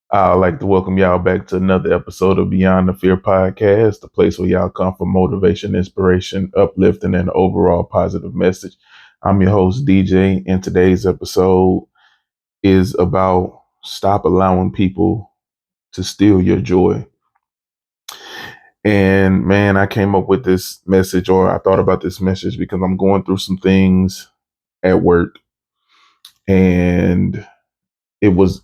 I'd like to welcome y'all back to another episode of Beyond the Fear podcast, the place where y'all come for motivation, inspiration, uplifting, and overall positive message. I'm your host, DJ, and today's episode is about stop allowing people to steal your joy. And man, I came up with this message, or I thought about this message because I'm going through some things at work, and it's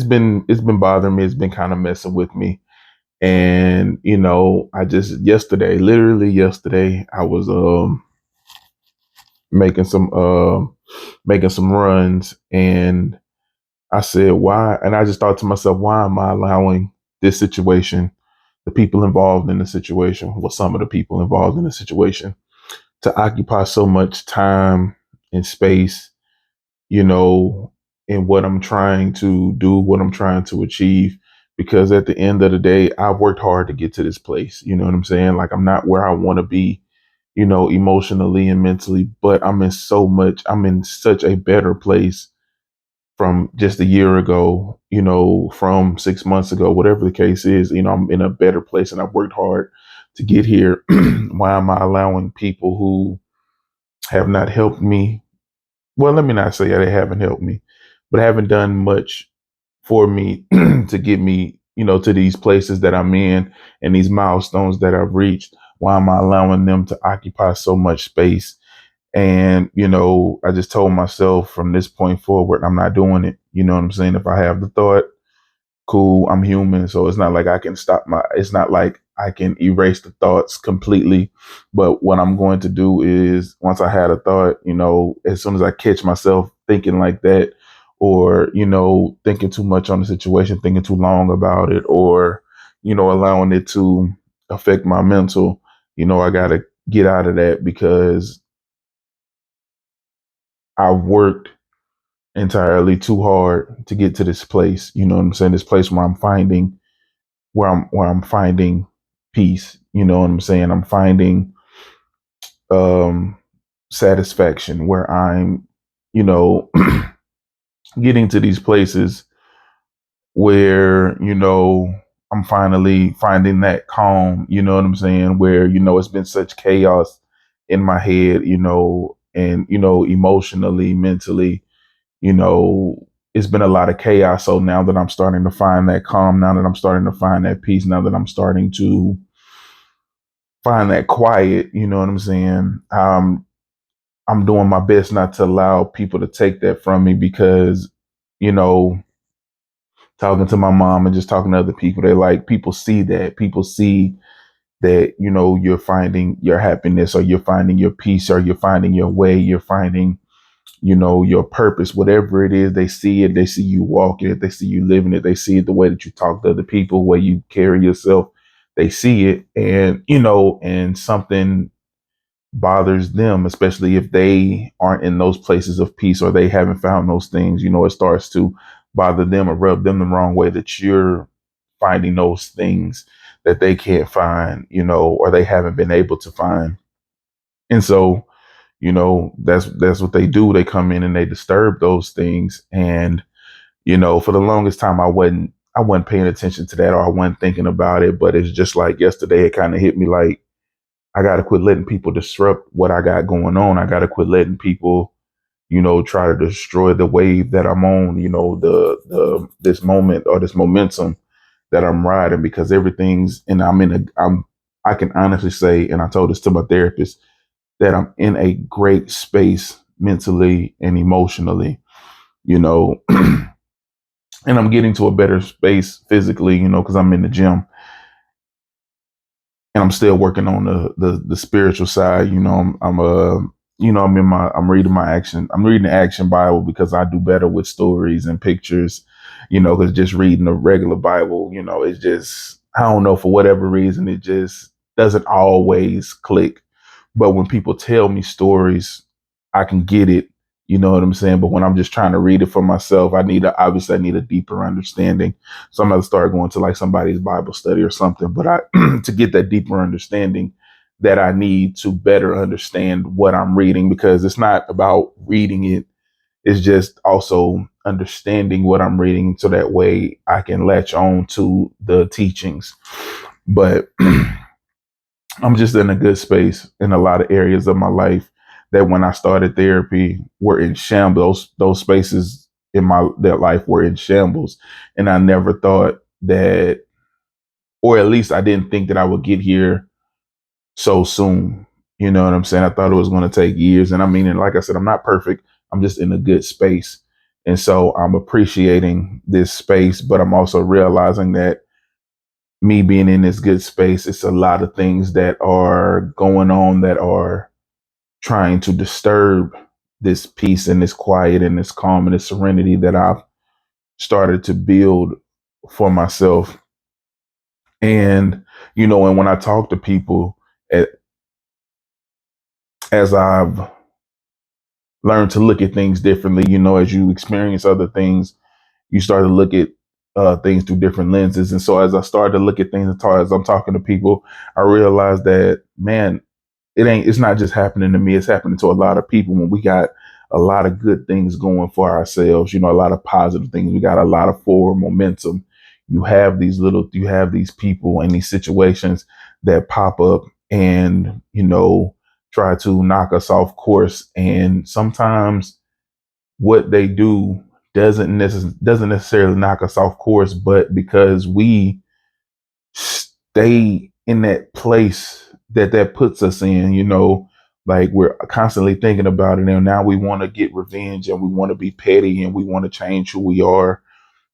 been bothering me. It's been kind of messing with me. And I just literally yesterday, I was making some making some runs, and I said, why? And I just thought to myself, why am I allowing this situation, the people involved in the situation, well, some of the people involved in the situation, to occupy so much time and space, you know, in what I'm trying to do, what I'm trying to achieve. Because at the end of the day, I've worked hard to get to this place. You know what I'm saying? Like, I'm not where I want to be, emotionally and mentally, but I'm in such a better place from just a year ago, from 6 months ago, whatever the case is. I'm in a better place and I've worked hard to get here. Why am I allowing people who have not helped me? Well, let me not say that they haven't helped me, but haven't done much for me to get me, to these places that I'm in and these milestones that I've reached. Why am I allowing them to occupy so much space? And, I just told myself from this point forward, I'm not doing it. You know what I'm saying? If I have the thought, cool, I'm human. So it's not like I can erase the thoughts completely. But what I'm going to do is, once I had a thought, as soon as I catch myself thinking like that, or, thinking too much on the situation, thinking too long about it, or, allowing it to affect my mental, I got to get out of that, because I've worked entirely too hard to get to this place. You know what I'm saying? This place where I'm finding peace. You know what I'm saying? I'm finding um satisfaction, where I'm, you know, getting to these places where, I'm finally finding that calm, you know what I'm saying? Where, it's been such chaos in my head, and, emotionally, mentally, you know, it's been a lot of chaos. So now that I'm starting to find that calm, now that I'm starting to find that peace, now that I'm starting to find that quiet, you know what I'm saying? I'm doing my best not to allow people to take that from me, because, you know, talking to my mom and just talking to other people, they like, people see that. People see that, you're finding your happiness, or you're finding your peace, or you're finding your way, you're finding, your purpose, whatever it is. They see it, they see you walking it, they see you living it, they see it the way that you talk to other people, the way you carry yourself. They see it, and, and something bothers them, especially if they aren't in those places of peace, or they haven't found those things. It starts to bother them or rub them the wrong way, that you're finding those things that they can't find, or they haven't been able to find. And so, that's what they do. They come in and they disturb those things. And, for the longest time, I wasn't paying attention to that, or I wasn't thinking about it. But it's just like yesterday, it kind of hit me like, I got to quit letting people disrupt what I got going on. I got to quit letting people, try to destroy the wave that I'm on, this moment, or this momentum that I'm riding, because everything's, and I can honestly say, and I told this to my therapist, that I'm in a great space mentally and emotionally, you know, and I'm getting to a better space physically, because I'm in the gym, and I'm still working on the spiritual side. I'm reading the Action Bible, because I do better with stories and pictures, because just reading the regular Bible, it's just, I don't know, for whatever reason, it just doesn't always click. But when people tell me stories, I can get it. You know what I'm saying? But when I'm just trying to read it for myself, obviously I need a deeper understanding. So I'm gonna start going to like somebody's Bible study or something. But to get that deeper understanding that I need to better understand what I'm reading, because it's not about reading it. it's just also understanding what I'm reading so that way I can latch on to the teachings. But I'm just in a good space in a lot of areas of my life that when I started therapy were in shambles. Those spaces in my that life were in shambles. And I never thought that, or at least I didn't think that I would get here so soon. You know what I'm saying? I thought it was going to take years. And I mean, and like I said, I'm not perfect. I'm just in a good space. And so I'm appreciating this space, but I'm also realizing that me being in this good space, it's a lot of things that are going on that are trying to disturb this peace and this quiet and this calm and this serenity that I've started to build for myself. And, and when I talk to people, a- as I've learned to look at things differently, as you experience other things, you start to look at things through different lenses. And so as I started to look at things as I'm talking to people, I realized that, man, it's not just happening to me, it's happening to a lot of people when we got a lot of good things going for ourselves, a lot of positive things. We got a lot of forward momentum. You have these people and these situations that pop up and, try to knock us off course. And sometimes what they do doesn't necessarily knock us off course, but because we stay in that place that puts us in, like we're constantly thinking about it, and now we want to get revenge and we want to be petty and we want to change who we are,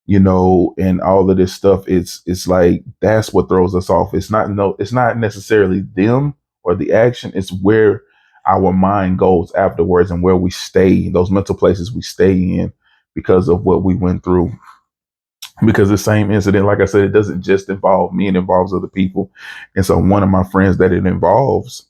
and all of this stuff. It's like that's what throws us off. It's not necessarily them or the action, it's where our mind goes afterwards and where we stay, those mental places we stay in because of what we went through. Because the same incident, like I said, it doesn't just involve me, it involves other people. And so one of my friends that it involves,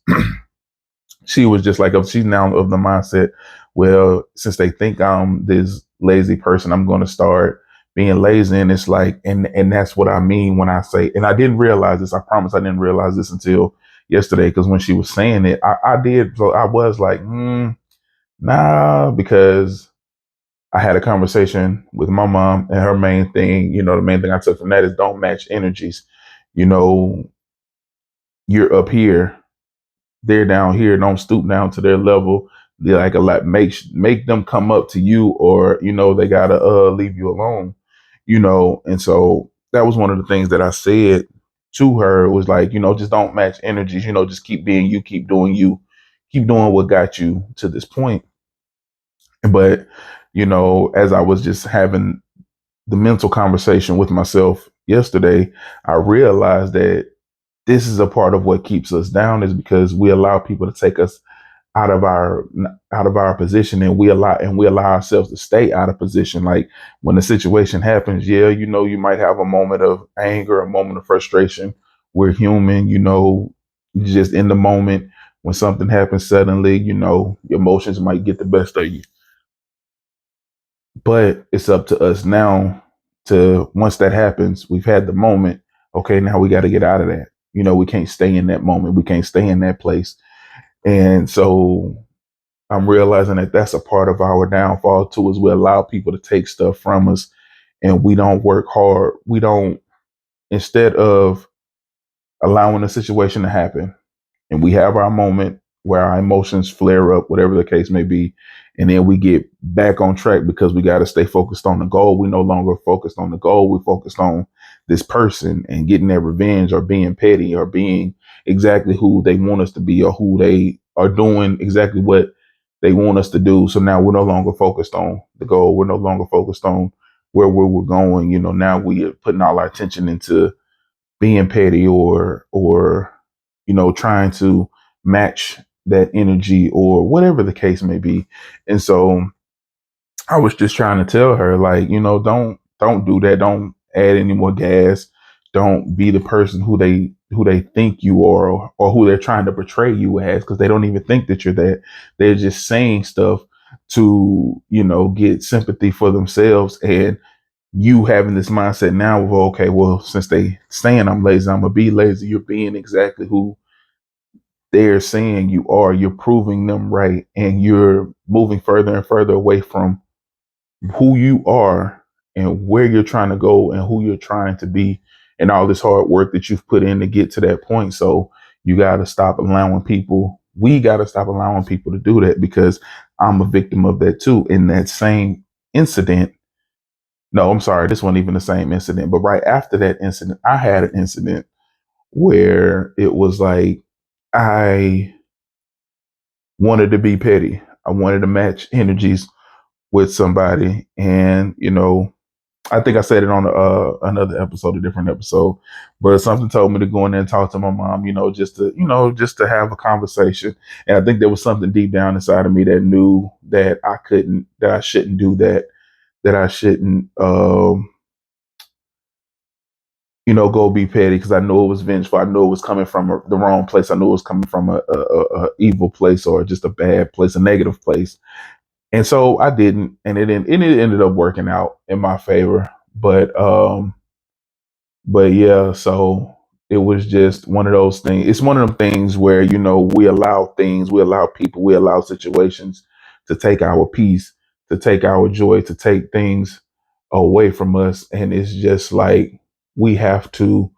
she was just like, she's now of the mindset, well, since they think I'm this lazy person, I'm going to start being lazy. And it's like, and that's what I mean when I say, and I didn't realize this. I promise I didn't realize this until yesterday. Cause when she was saying it, I did. So I was like, nah, because I had a conversation with my mom, and her main thing, the main thing I took from that is don't match energies. You know, you're up here, they're down here. Don't stoop down to their level. They like a lot. Make them come up to you, or they gotta leave you alone. And so that was one of the things that I said to her. It was like, just don't match energies. Just keep being you, keep doing what got you to this point. But as I was just having the mental conversation with myself yesterday, I realized that this is a part of what keeps us down, is because we allow people to take us out of our position, and we allow ourselves to stay out of position. Like when the situation happens, yeah, you might have a moment of anger, a moment of frustration. We're human, just in the moment when something happens suddenly, your emotions might get the best of you. But it's up to us now to, once that happens, we've had the moment. Okay, now we got to get out of that. We can't stay in that moment. We can't stay in that place. And so I'm realizing that that's a part of our downfall too, is we allow people to take stuff from us and we don't work hard. We don't, instead of allowing the situation to happen, and we have our moment where our emotions flare up, whatever the case may be, and then we get back on track because we got to stay focused on the goal. We no longer focused on the goal. We focused on this person and getting their revenge, or being petty, or being exactly who they want us to be, or who they are doing exactly what they want us to do. So now we're no longer focused on the goal. We're no longer focused on where we're going. Now we are putting all our attention into being petty, or trying to match that energy, or whatever the case may be. And so I was just trying to tell her, like, don't do that. Don't add any more gas. Don't be the person who they think you are, or who they're trying to portray you as, because they don't even think that you're that. They're just saying stuff to, get sympathy for themselves. And you having this mindset now of, okay, well, since they saying I'm lazy, I'm gonna be lazy. You're being exactly who they're saying you are. You're proving them right, and you're moving further and further away from who you are and where you're trying to go and who you're trying to be and all this hard work that you've put in to get to that point. So you got to stop allowing people, we got to stop allowing people to do that, because I'm a victim of that too. In that same incident, no, I'm sorry, this wasn't even the same incident, but right after that incident, I had an incident where it was like I wanted to be petty. I wanted to match energies with somebody. And, I think I said it on another episode, a different episode, but something told me to go in there and talk to my mom, just to have a conversation. And I think there was something deep down inside of me that knew that that I shouldn't do that, that I shouldn't, go be petty, because I knew it was vengeful. I knew it was coming from the wrong place. I knew it was coming from a evil place, or just a bad place, a negative place. And so I didn't, and it ended up working out in my favor. But yeah, so it was just one of those things. It's one of them things where, we allow people, we allow situations to take our peace, to take our joy, to take things away from us. And it's just like we have to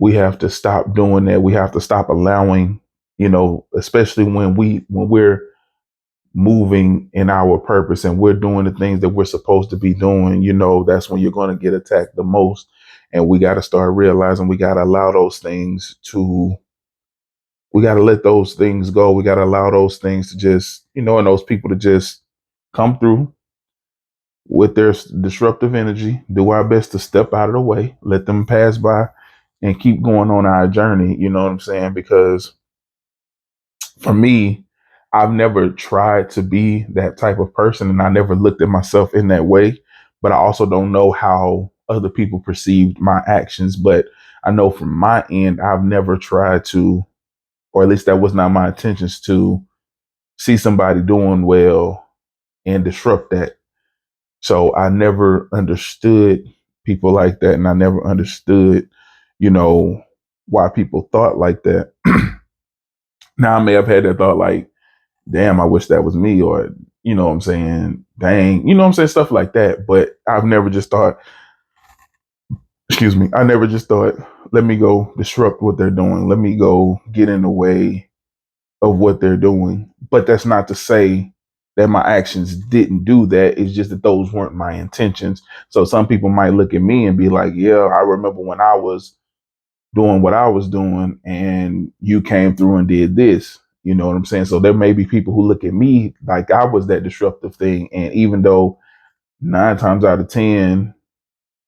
we have to stop doing that. We have to stop allowing, especially when we're moving in our purpose and we're doing the things that we're supposed to be doing, that's when you're going to get attacked the most. And we got to start realizing we got to allow those things to, we got to let those things go. We got to allow those things to just, and those people to just come through with their disruptive energy, do our best to step out of the way, let them pass by and keep going on our journey. You know what I'm saying? Because for me, I've never tried to be that type of person, and I never looked at myself in that way. But I also don't know how other people perceived my actions. But I know from my end, I've never tried to, or at least that was not my intentions, to see somebody doing well and disrupt that. So I never understood people like that, and I never understood, you know, why people thought like that. Now I may have had that thought like, damn, I wish that was me, or, what I'm saying, dang, what I'm saying, stuff like that. But I've never just thought, excuse me, I never just thought, let me go disrupt what they're doing. Let me go get in the way of what they're doing. But that's not to say that my actions didn't do that. It's just that those weren't my intentions. So some people might look at me and be like, yeah, I remember when I was doing what I was doing and you came through and did this. You know what I'm saying? So there may be people who look at me like I was that disruptive thing. And even though 9 times out of 10,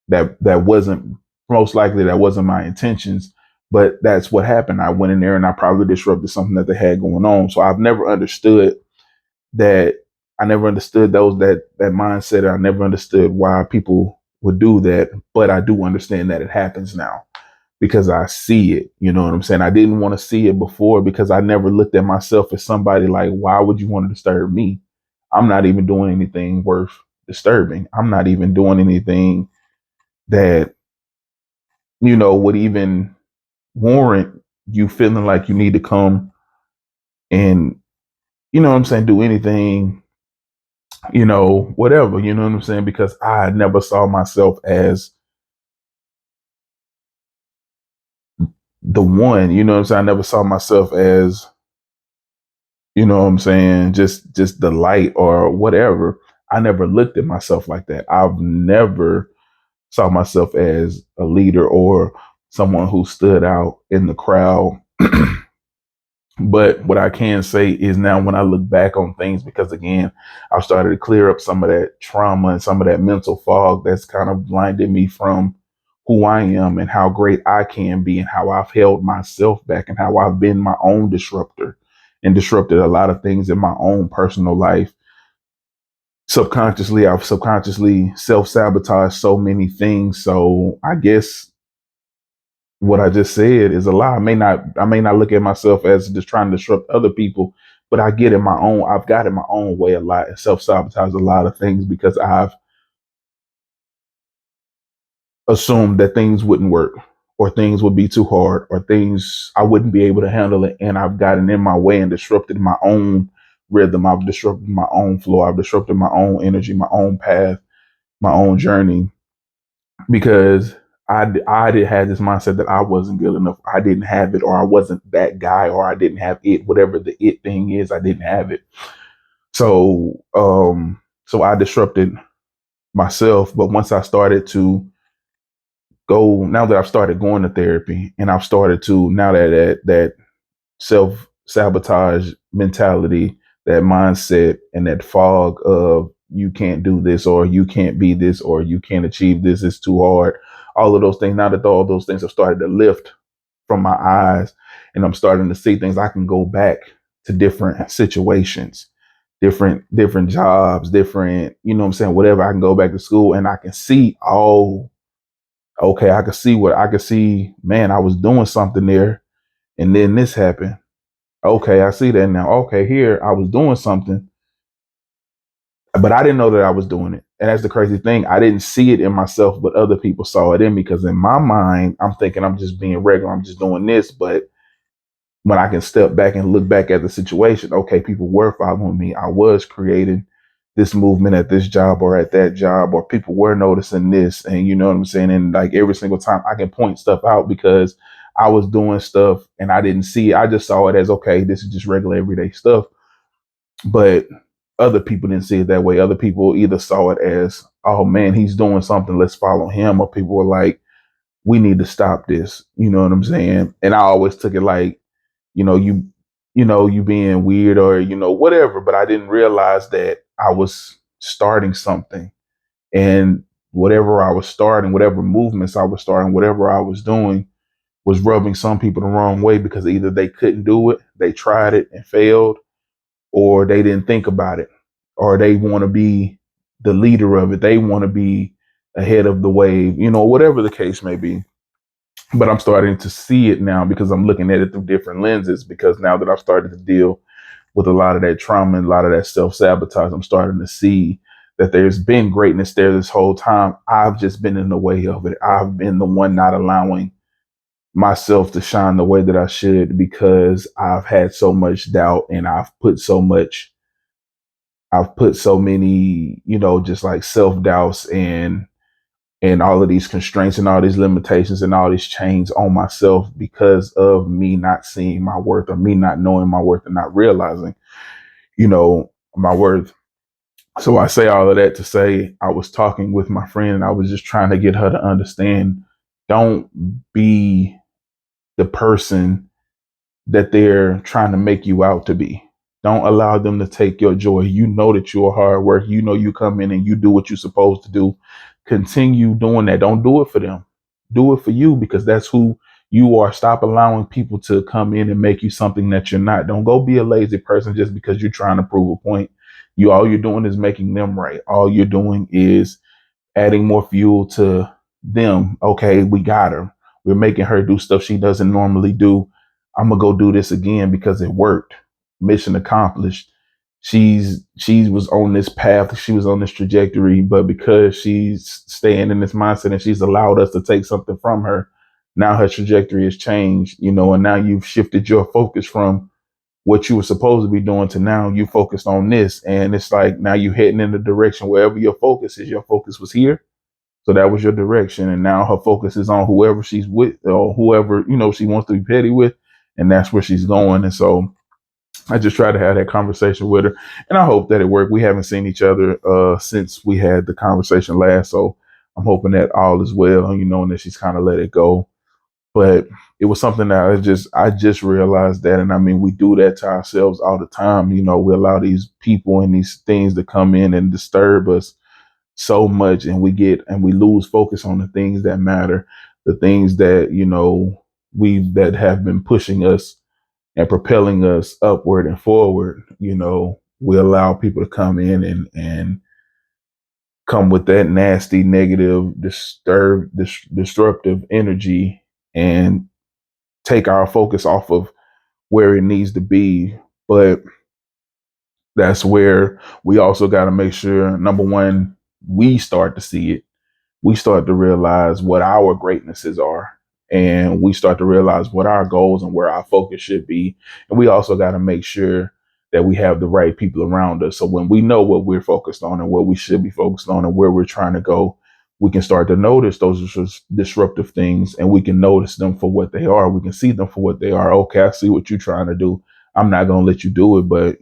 that wasn't, most likely that wasn't my intentions, but that's what happened. I went in there and I probably disrupted something that they had going on. So I've never understood that. I never understood that mindset. I never understood why people would do that, but I do understand that it happens now because I see it. You know what I'm saying? I didn't want to see it before because I never looked at myself as somebody like, why would you want to disturb me? I'm not even doing anything worth disturbing. I'm not even doing anything that, would even warrant you feeling like you need to come and, what I'm saying, do anything, whatever, you know what I'm saying? Because I never saw myself as the one, you know what I'm saying? I never saw myself as, just the light or whatever. I never looked at myself like that. I've never saw myself as a leader or someone who stood out in the crowd. But what I can say is now when I look back on things, because again, I've started to clear up some of that trauma and some of that mental fog that's kind of blinded me from who I am and how great I can be and how I've held myself back and how I've been my own disruptor and disrupted a lot of things in my own personal life. Subconsciously, I've subconsciously self-sabotaged so many things. So I guess what I just said is a lie. I may not look at myself as just trying to disrupt other people, but I've got in my own way a lot and self-sabotage a lot of things because I've assumed that things wouldn't work or things would be too hard or things I wouldn't be able to handle it. And I've gotten in my way and disrupted my own rhythm. I've disrupted my own flow. I've disrupted my own energy, my own path, my own journey because I did have this mindset that I wasn't good enough. I didn't have it, or I wasn't that guy, or I didn't have it. Whatever the it thing is, I didn't have it. So I disrupted myself. But once I started to go, now that I've started going to therapy, and I've started to now that self sabotage mentality, that mindset, and that fog of you can't do this, or you can't be this, or you can't achieve this, it's too hard. All of those things, now that all those things have started to lift from my eyes, and I'm starting to see things, I can go back to different situations, different jobs, different, you know what I'm saying, whatever. I can go back to school and I can see, oh, okay, I could see, man, I was doing something there, and then this happened. Okay, I see that now. Okay, here I was doing something, but I didn't know that I was doing it. And that's the crazy thing. I didn't see it in myself, but other people saw it in me, because in my mind, I'm thinking I'm just being regular. I'm just doing this. But when I can step back and look back at the situation, okay, people were following me. I was creating this movement at this job or at that job, or people were noticing this. And you know what I'm saying? And like every single time I can point stuff out because I was doing stuff and I didn't see it. I just saw it as, okay, this is just regular everyday stuff. But other people didn't see it that way. Other people either saw it as, oh man, he's doing something, let's follow him. Or people were like, we need to stop this. You know what I'm saying? And I always took it like, you know, you being weird, or, whatever. But I didn't realize that I was starting something, and whatever I was starting, whatever movements I was starting, whatever I was doing was rubbing some people the wrong way, because either they couldn't do it, they tried it and failed, or they didn't think about it, or they want to be the leader of it. They want to be ahead of the wave, whatever the case may be. But I'm starting to see it now because I'm looking at it through different lenses, because now that I've started to deal with a lot of that trauma and a lot of that self-sabotage, I'm starting to see that there's been greatness there this whole time. I've just been in the way of it. I've been the one not allowing myself to shine the way that I should, because I've had so much doubt, and I've put so many, just like self-doubts and all of these constraints and all these limitations and all these chains on myself, because of me not seeing my worth, or me not knowing my worth, and not realizing, my worth. So I say all of that to say, I was talking with my friend and I was just trying to get her to understand, don't be the person that they're trying to make you out to be. Don't allow them to take your joy. You know that you're hard work. You know you come in and you do what you're supposed to do. Continue doing that. Don't do it for them. Do it for you, because that's who you are. Stop allowing people to come in and make you something that you're not. Don't go be a lazy person just because you're trying to prove a point. All you're doing is making them right. All you're doing is adding more fuel to them. Okay, we got her. We're making her do stuff she doesn't normally do. I'm gonna go do this again because it worked. Mission accomplished. She was on this path. She was on this trajectory, but because she's staying in this mindset and she's allowed us to take something from her, now her trajectory has changed. And now you've shifted your focus from what you were supposed to be doing to now you focused on this. And it's like now you're heading in the direction wherever your focus is. Your focus was here. So that was your direction. And now her focus is on whoever she's with, or whoever, she wants to be petty with. And that's where she's going. And so I just tried to have that conversation with her, and I hope that it worked. We haven't seen each other since we had the conversation last. So I'm hoping that all is well, and that she's kind of let it go. But it was something that I just realized that. And I mean, we do that to ourselves all the time. We allow these people and these things to come in and disturb us so much, and we lose focus on the things that matter, the things that, that have been pushing us and propelling us upward and forward. We allow people to come in and come with that nasty, negative, disruptive energy, and take our focus off of where it needs to be. But that's where we also got to make sure, number one, we start to see it. We start to realize what our greatnesses are. And we start to realize what our goals and where our focus should be. And we also got to make sure that we have the right people around us. So when we know what we're focused on and what we should be focused on and where we're trying to go, we can start to notice those disruptive things, and we can notice them for what they are. We can see them for what they are. Okay, I see what you're trying to do. I'm not going to let you do it, but,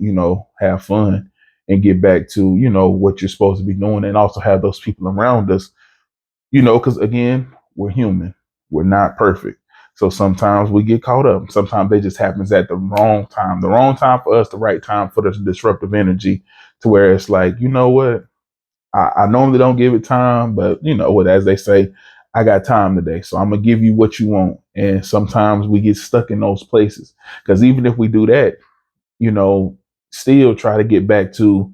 have fun and get back to, what you're supposed to be doing, and also have those people around us, because again, we're human. We're not perfect. So sometimes we get caught up. Sometimes it just happens at the wrong time for us, the right time for the disruptive energy, to where it's like, you know what? I normally don't give it time, but you know what, as they say, I got time today. So I'm going to give you what you want. And sometimes we get stuck in those places, because even if we do that, still try to get back to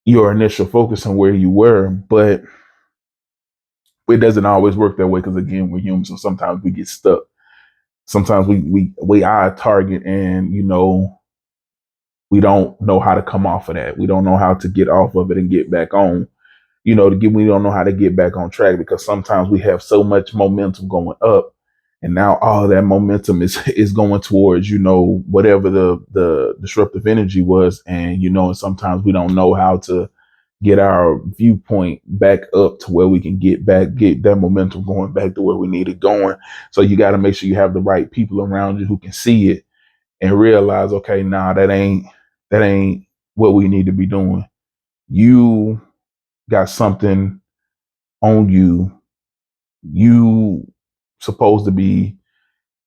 your initial focus on where you were. But it doesn't always work that way, because again, we're human. So sometimes we get stuck. Sometimes we eye a target, and we don't know how to come off of that. We don't know how to get off of it and get back on. We don't know how to get back on track, because sometimes we have so much momentum going up, and now all of that momentum is going towards, whatever the disruptive energy was. And sometimes we don't know how to get our viewpoint back up to where we can get that momentum going back to where we need it going. So you got to make sure you have the right people around you who can see it and realize, okay, nah, that ain't what we need to be doing. You got something on you. You supposed to be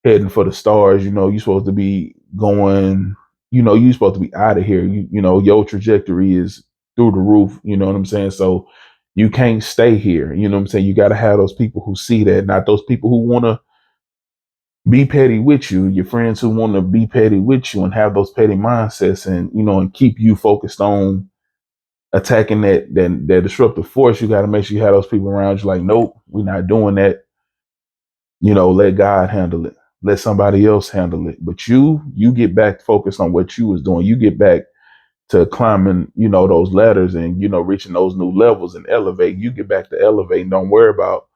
heading for the stars. You're supposed to be going, you're supposed to be out of here. Your trajectory is through the roof. You know what I'm saying? So you can't stay here. You know what I'm saying? You got to have those people who see that, not those people who want to be petty with you, your friends who want to be petty with you and have those petty mindsets, and keep you focused on attacking that disruptive force. You got to make sure you have those people around you like, nope, we're not doing that. Let God handle it. Let somebody else handle it. But you get back focused on what you was doing. You get back to climbing, those ladders, and, reaching those new levels and elevate. You get back to elevating. Don't worry about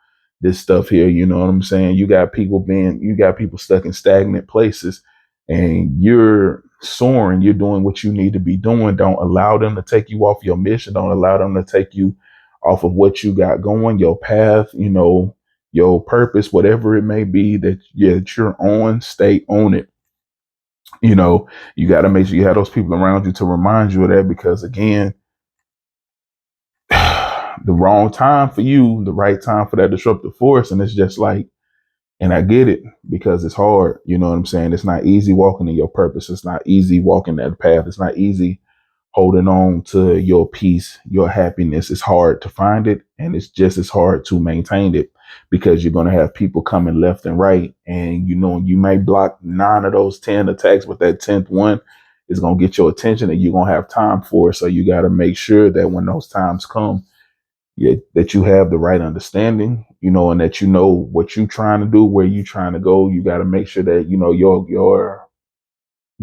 this stuff here. You know what I'm saying? You got people stuck in stagnant places, and you're soaring. You're doing what you need to be doing. Don't allow them to take you off your mission. Don't allow them to take you off of what you got going, your path, your purpose, whatever it may be that you're on. Stay on it. You got to make sure you have those people around you to remind you of that, because again, the wrong time for you, the right time for that disruptive force. And it's just like, and I get it, because it's hard. You know what I'm saying? It's not easy walking in your purpose. It's not easy walking that path. It's not easy holding on to your peace, your happiness. It's hard to find it, and it's just as hard to maintain it, because you're going to have people coming left and right, and you may block 9 of those 10 attacks, but that 10th one is going to get your attention, and you're going to have time for it. So you got to make sure that when those times come, that you have the right understanding, and that what you're trying to do, where you're trying to go. You got to make sure that your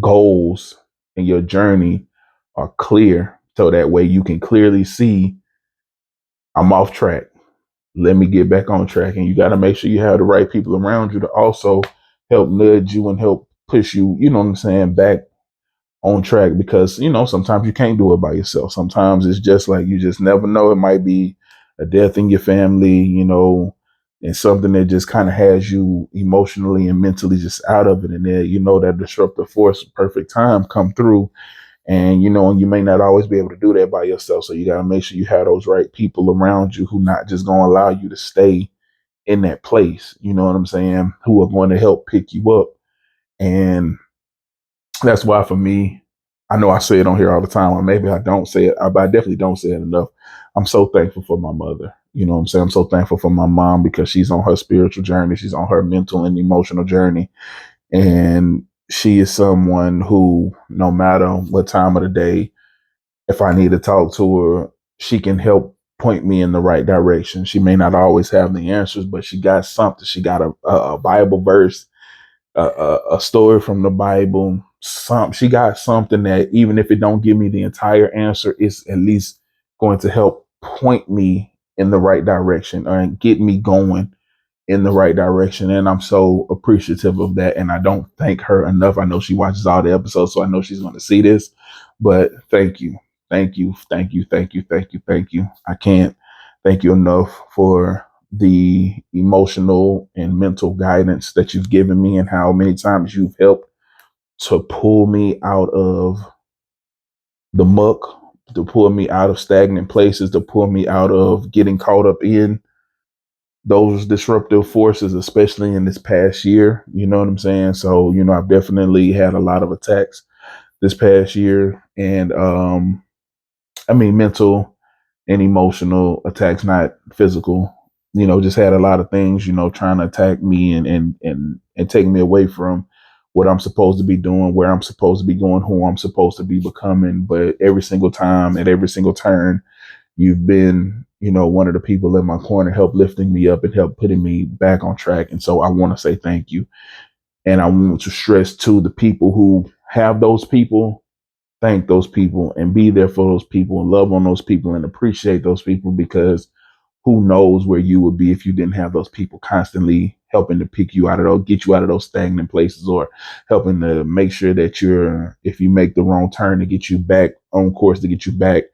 goals and your journey are clear, so that way you can clearly see, I'm off track. Let me get back on track. And you got to make sure you have the right people around you to also help nudge you and help push you, back on track, because, sometimes you can't do it by yourself. Sometimes it's just like, you just never know. It might be a death in your family, and something that just kind of has you emotionally and mentally just out of it. And then, that disruptive force, perfect time come through. And, and you may not always be able to do that by yourself. So you got to make sure you have those right people around you who not just going to allow you to stay in that place. You know what I'm saying? Who are going to help pick you up. And that's why, for me, I know I say it on here all the time, or maybe I don't say it, but I definitely don't say it enough. I'm so thankful for my mother. You know what I'm saying? I'm so thankful for my mom, because she's on her spiritual journey. She's on her mental and emotional journey. And she is someone who, no matter what time of the day, if I need to talk to her, she can help point me in the right direction. She may not always have the answers, but she got something. She got a Bible verse, a story from the Bible. She got something that, even if it don't give me the entire answer, it's at least going to help point me in the right direction and get me going in the right direction. And I'm so appreciative of that. And I don't thank her enough. I know she watches all the episodes, so I know she's going to see this. But thank you. Thank you. Thank you. Thank you. Thank you. Thank you. I can't thank you enough for the emotional and mental guidance that you've given me and how many times you've helped to pull me out of the muck, to pull me out of stagnant places, to pull me out of getting caught up in those disruptive forces, especially in this past year. You know what I'm saying? So, I've definitely had a lot of attacks this past year. And I mean mental and emotional attacks, not physical. Just had a lot of things, trying to attack me and take me away from what I'm supposed to be doing, where I'm supposed to be going, who I'm supposed to be becoming. But every single time, at every single turn, you've been, one of the people in my corner, help lifting me up and help putting me back on track. And so I want to say thank you. And I want to stress to the people who have those people, thank those people and be there for those people and love on those people and appreciate those people, because who knows where you would be if you didn't have those people constantly helping to pick you out of those, get you out of those stagnant places, or helping to make sure that if you make the wrong turn, to get you back on course, to get you back,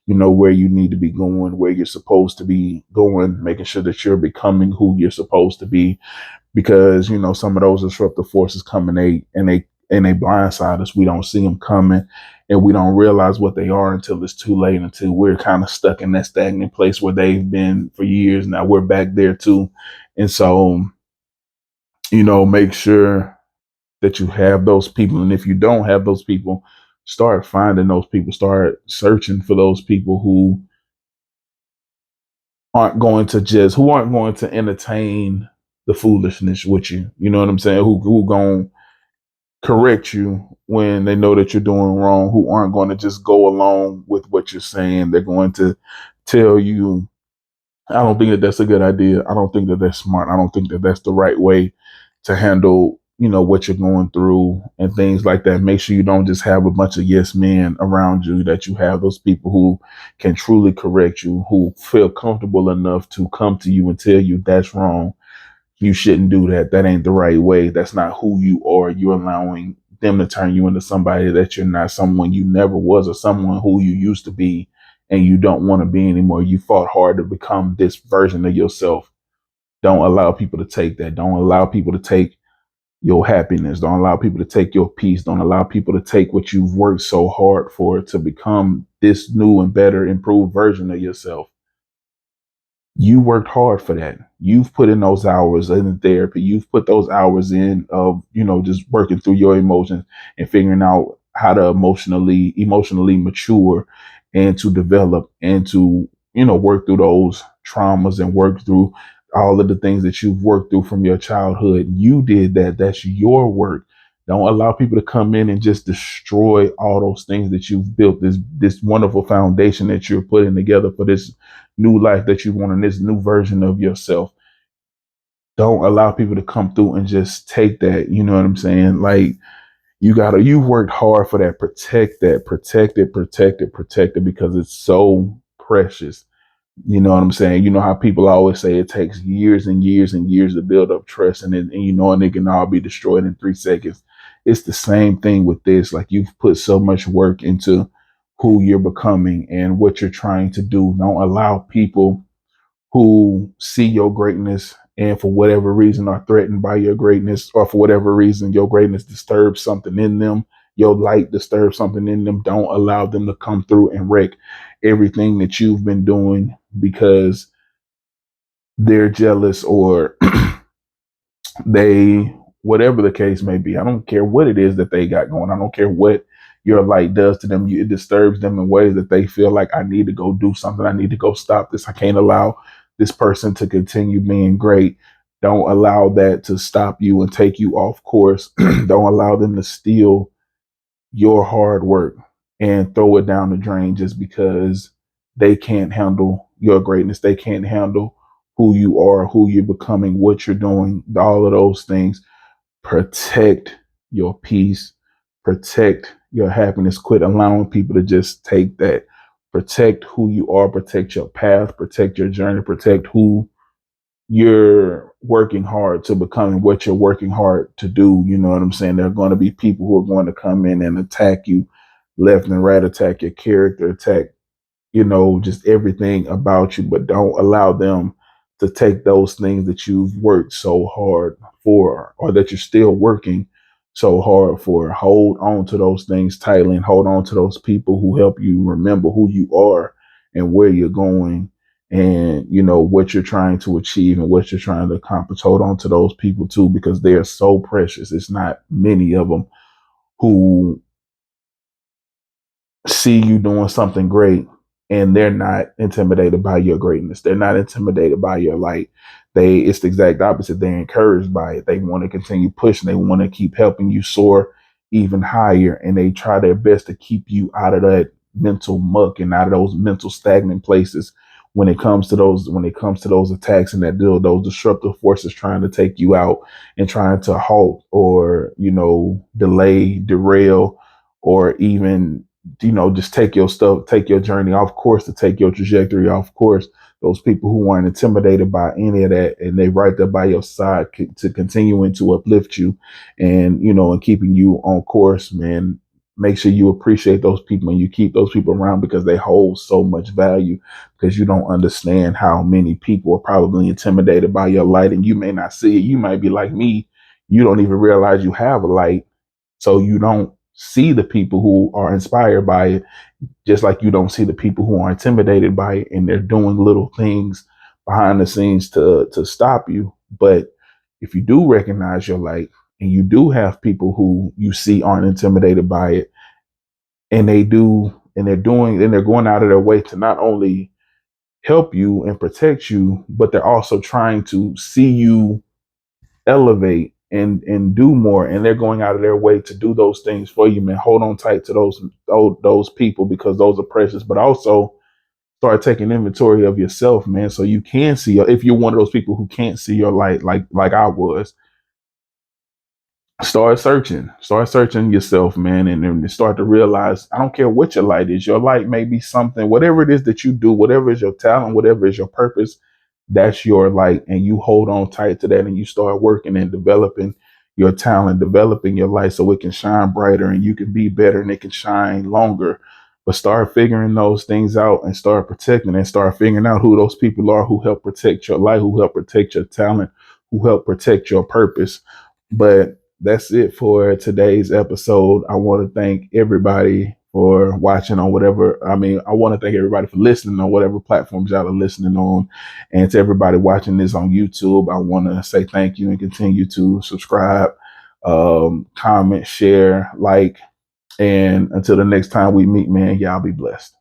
where you need to be going, where you're supposed to be going, making sure that you're becoming who you're supposed to be. Because, some of those disruptive forces come and they blindside us. We don't see them coming, and we don't realize what they are until it's too late, until we're kind of stuck in that stagnant place where they've been for years. Now we're back there too. And so, make sure that you have those people. And if you don't have those people, start finding those people, start searching for those people who aren't going to entertain the foolishness with you. You know what I'm saying? Who going to correct you when they know that you're doing wrong, who aren't going to just go along with what you're saying. They're going to tell you, I don't think that that's a good idea. I don't think that that's smart. I don't think that that's the right way to handle, what you're going through and things like that. Make sure you don't just have a bunch of yes men around you, that you have those people who can truly correct you, who feel comfortable enough to come to you and tell you that's wrong. You shouldn't do that. That ain't the right way. That's not who you are. You're allowing them to turn you into somebody that you're not, someone you never was, or someone who you used to be and you don't want to be anymore. You fought hard to become this version of yourself. Don't allow people to take that. Don't allow people to take your happiness. Don't allow people to take your peace. Don't allow people to take what you've worked so hard for, to become this new and better, improved version of yourself. You worked hard for that. You've put in those hours in therapy. You've put those hours in of, just working through your emotions and figuring out how to emotionally mature and to develop and to, work through those traumas and work through all of the things that you've worked through from your childhood. You did that. That's your work. Don't allow people to come in and just destroy all those things that you've built, this wonderful foundation that you're putting together for this new life that you want in this new version of yourself. Don't allow people to come through and just take that. You know what I'm saying? Like, you've worked hard for that. Protect that, protect it, because it's so precious. You know what I'm saying? You know how people always say it takes years and years and years to build up trust, and and it can all be destroyed in 3 seconds. It's the same thing with this. Like, you've put so much work into who you're becoming and what you're trying to do. Don't allow people who see your greatness and for whatever reason are threatened by your greatness, or for whatever reason your greatness disturbs something in them, your light disturbs something in them. Don't allow them to come through and wreck everything that you've been doing, because they're jealous, or they, whatever the case may be. I don't care what it is that they got going. I don't care what your light does to them. It disturbs them in ways that they feel like, I need to go do something. I need to go stop this. I can't allow this person to continue being great. Don't allow that to stop you and take you off course. Don't allow them to steal your hard work and throw it down the drain just because they can't handle your greatness. They can't handle who you are, who you're becoming, what you're doing, all of those things. Protect your peace, protect your happiness. Quit allowing people to just take that. Protect who you are, protect your path, protect your journey, protect who you're working hard to becoming what you're working hard to do. You know what I'm saying? There are going to be people who are going to come in and attack you left and right, attack your character, attack, just everything about you, but don't allow them to take those things that you've worked so hard for, or that you're still working so hard for. Hold on to those things tightly, and hold on to those people who help you remember who you are and where you're going, and what you're trying to achieve and what you're trying to accomplish. Hold on to those people too, because they are so precious. It's not many of them who see you doing something great and they're not intimidated by your greatness. They're not intimidated by your light. It's the exact opposite. They're encouraged by it. They want to continue pushing. They want to keep helping you soar even higher. And they try their best to keep you out of that mental muck and out of those mental stagnant places when it comes to those attacks and those disruptive forces trying to take you out and trying to halt or, delay, derail, or even just take your stuff, take your journey off course, to take your trajectory off course. Those people who aren't intimidated by any of that, and they right there by your side to continuing to uplift you and, and keeping you on course, man. Make sure you appreciate those people and you keep those people around, because they hold so much value, because you don't understand how many people are probably intimidated by your light, and you may not see it. You might be like me. You don't even realize you have a light. So you don't see the people who are inspired by it, just like you don't see the people who are intimidated by it, and they're doing little things behind the scenes to stop you. But if you do recognize your light, and you do have people who you see aren't intimidated by it, and they're going out of their way to not only help you and protect you, but they're also trying to see you elevate and do more, and they're going out of their way to do those things for you, man. Hold on tight to those people, because those are precious. But also start taking inventory of yourself, man, so you can see, if you're one of those people who can't see your light, like I was. Start searching yourself, man, and then start to realize, I don't care what your light is. Your light may be something, whatever it is that you do, whatever is your talent, whatever is your purpose, that's your light. And you hold on tight to that, and you start working and developing your talent, developing your light, so it can shine brighter and you can be better and it can shine longer. But start figuring those things out, and start protecting, and start figuring out who those people are who help protect your light, who help protect your talent, who help protect your purpose. But that's it for today's episode. I want to thank everybody for watching on whatever. I want to thank everybody for listening on whatever platforms y'all are listening on. And to everybody watching this on YouTube, I want to say thank you, and continue to subscribe, comment, share, like. And until the next time we meet, man, y'all be blessed.